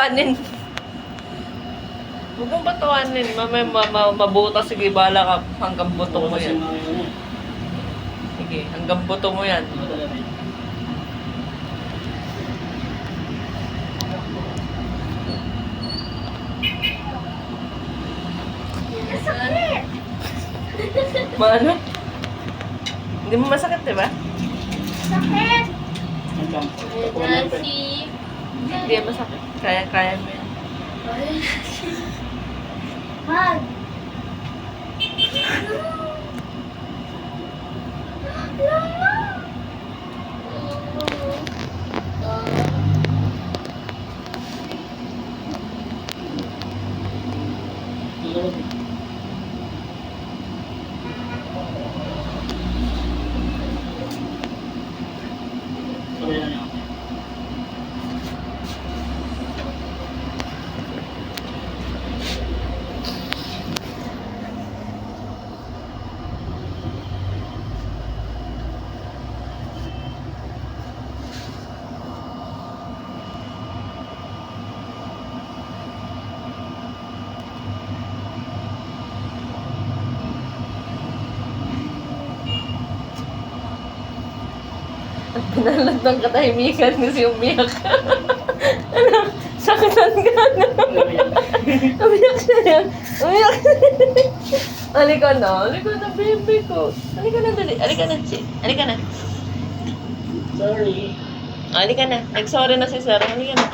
patawanin. Huwag mong patawanin. Mamaya mabutas. Sige, bala ka. Hanggang buto mo yan. Sige, hanggang buto mo yan. Sakit! Maano? Hindi mo masakit, diba? Sakit! Nancy. Hindi masakit. Kaya mo yan. Hug! At pinalad ng katahimikan kasi umiyak. Ano? Sakitan ka na. Umiyak siya yan. Umiyak. Halika na, baby ko. Halika na, dali. Halika na, Chi. Halika na. Sorry. Halika na. Nag-sorry na si Sir. Halika na.